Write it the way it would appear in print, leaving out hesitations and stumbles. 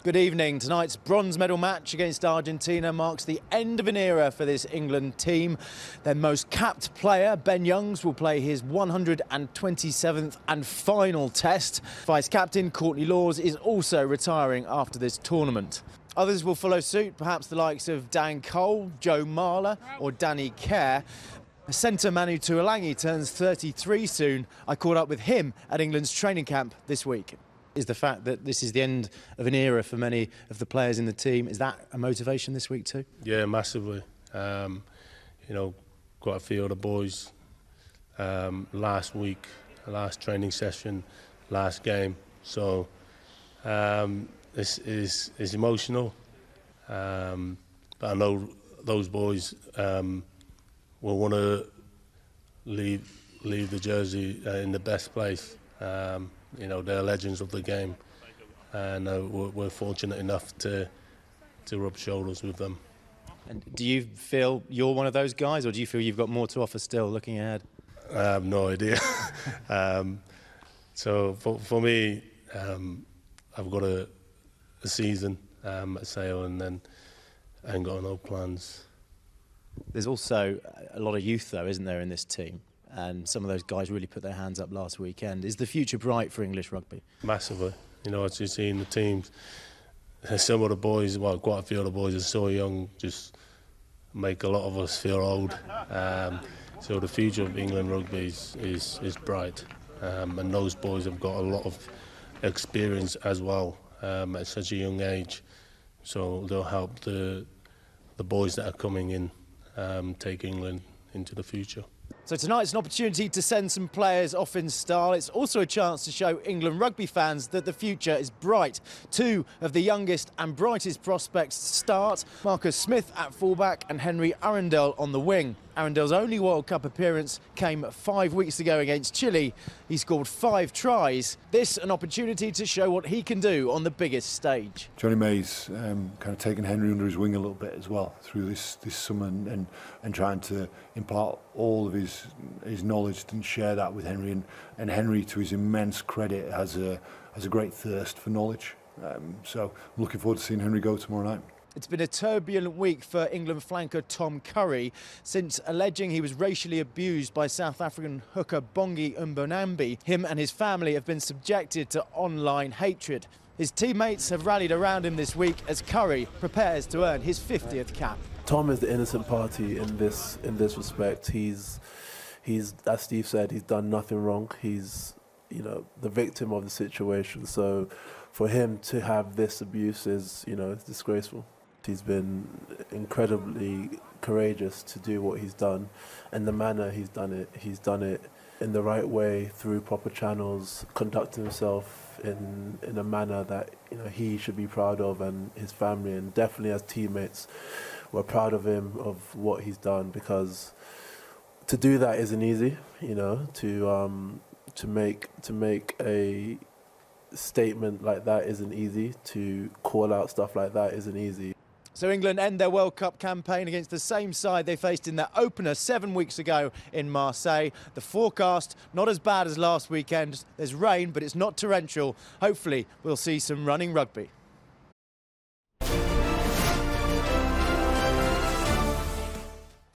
Good evening. Tonight's bronze medal match against Argentina marks the end of an era for this England team. Their most capped player, Ben Youngs, will play his 127th and final test. Vice-captain Courtney is also retiring after this tournament. Others will follow suit, perhaps the likes of Dan Cole, Joe Marler or Danny Kerr. Centre Manu Tuilagi turns 33 soon. I caught up with him at England's training camp this week. Is the fact that this is the end of an era for many of the players in the team, is that a motivation this week too? Yeah, massively. You know, quite a few of the boys last week, last training session, last game. So this is emotional. But I know those boys will want to leave the jersey in the best place. You know, they're legends of the game, and we're fortunate enough to rub shoulders with them. And do you feel you're one of those guys, or do you feel you've got more to offer still looking ahead? I have no idea. So for me, I've got a season at Sale, and then I ain't got no plans. There's also a lot of youth, though, isn't there, in this team? And some of those guys really put their hands up last weekend. Is the future bright for English rugby? Massively. You know, as you see in the teams, some of the boys, well, quite a few of the boys are so young, just make a lot of us feel old. So the future of England rugby is bright. And those boys have got a lot of experience as well at such a young age. So they'll help the boys that are coming in take England into the future. So tonight's an opportunity to send some players off in style. It's also a chance to show England rugby fans that the future is bright. Two of the youngest and brightest prospects start: Marcus Smith at fullback and Henry Arundel on the wing. Arundel's only World Cup appearance came 5 weeks ago against Chile. He scored 5 tries. This an opportunity to show what he can do on the biggest stage. Johnny May's kind of taken Henry under his wing a little bit as well through this summer, and trying to impart all of his knowledge and share that with Henry. And Henry, to his immense credit, has a great thirst for knowledge. So I'm looking forward to seeing Henry go tomorrow night. It's been a turbulent week for England flanker Tom Curry since alleging he was racially abused by South African hooker Bongi Mbonambi. Him and his family have been subjected to online hatred. His teammates have rallied around him this week as Curry prepares to earn his 50th cap. Tom is the innocent party in this respect. He's as Steve said, he's done nothing wrong. He's, you know, the victim of the situation. So for him to have this abuse is, you know, it's disgraceful. He's been incredibly courageous to do what he's done, and the manner he's done it in the right way, through proper channels, conducting himself in a manner that, you know, he should be proud of, and his family, and definitely as teammates, we're proud of him, of what he's done, because to do that isn't easy, you know, to make a statement like that isn't easy, to call out stuff like that isn't easy. So England end their World Cup campaign against the same side they faced in their opener 7 weeks ago in Marseille. The forecast, not as bad as last weekend. There's rain, but it's not torrential. Hopefully we'll see some running rugby.